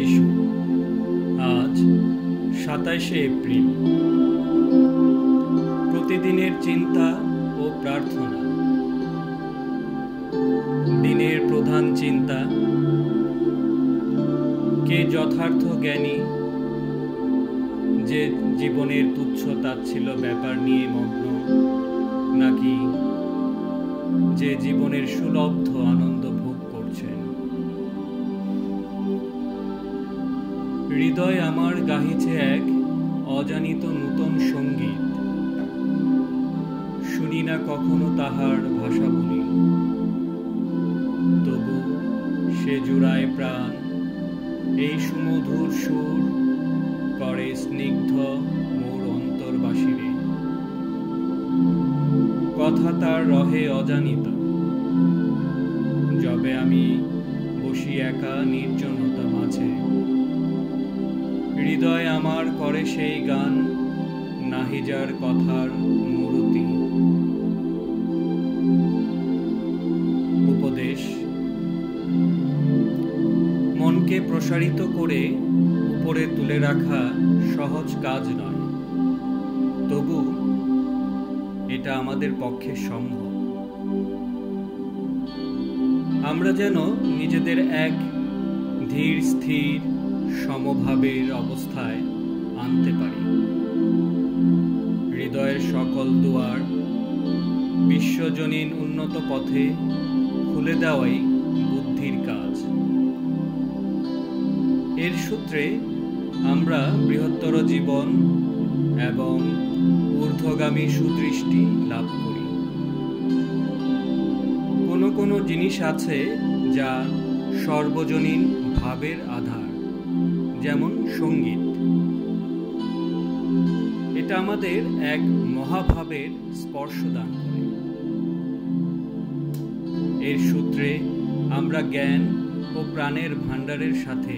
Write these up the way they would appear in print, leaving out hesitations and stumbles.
যিশু। আজ 27শে এপ্রিল। প্রতিদিনের চিন্তা ও প্রার্থনা। দিনের প্রধান চিন্তা: কে যথার্থ জ্ঞানী, যে জীবনের তুচ্ছ তাচ্ছিল্য ব্যাপার নিয়ে মগ্ন, নাকি যে জীবনের সুলব্ধ আনন্দ ভোগ করছেন? হৃদয় আমার গাহিছে এক অজানিত নূতন সঙ্গীত, শুনি না কখনো তাহার ভাষা বলি, তবু সে জুড়ায় প্রাণ, এই সুমধুর সুর করে স্নিগ্ধ মোর অন্তর্বাসিরে। কথা তার রহে অজানিত, যবে আমি বসি একা নির্জনতা মাঝে। হৃদয় আমার করে সেই গান, নাহিজার কথার মূরতি। উপদেশ: মনকে প্রসারিত করে উপরে তুলে রাখা সহজ কাজ নয়, তবু এটা আমাদের পক্ষে সম্ভব। আমরা যেন নিজেদের এক ধীর স্থির সমভাবের অবস্থায় আনতে পারি। হৃদয়ের সকল দুয়ার বিশ্বজনীন উন্নত পথে খুলে দেওয়াই বুদ্ধির কাজ। এর সূত্রে আমরা বৃহত্তর জীবন এবং ঊর্ধ্বগামী সুদৃষ্টি লাভ করি। কোনো কোনো জিনিস আছে যা সর্বজনীন ভাবের আধার, যেমন সঙ্গীত। এটা আমাদের এক মহাভাবের স্পর্শ দান করে। এর সূত্রে আমরা জ্ঞান ও প্রাণের ভাণ্ডারের সাথে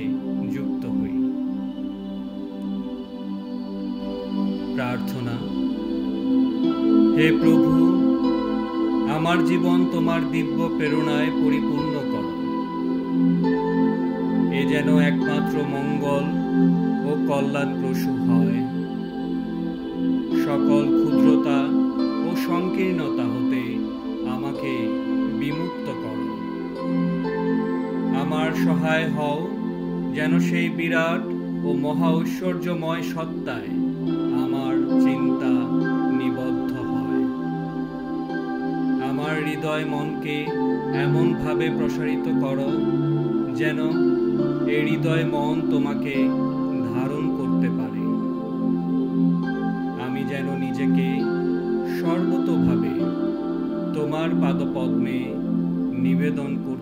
যুক্ত হই। প্রার্থনা: হে প্রভু, আমার জীবন তোমার দিব্য প্রেরণায় পরিপূর্ণ করো। এ যেন একমাত্র মঙ্গল ও কল্যাণপ্রসূ হয়। সকল ক্ষুদ্রতা ও সংকীর্ণতা হতে আমাকে বিমুক্ত করো। আমার সহায় হও, যেন সেই বিরাট ও মহা ঐশ্বর্যময় সত্তায় আমার চিন্তা নিবদ্ধ হয়। আমার হৃদয় মনকে এমনভাবে প্রসারিত করো, যেন এ হৃদয় মন তোমাকে ধারণ করতে পারে। আমি যেন নিজেকে সর্বতোভাবে তোমার পাদপদ্মে নিবেদন করি।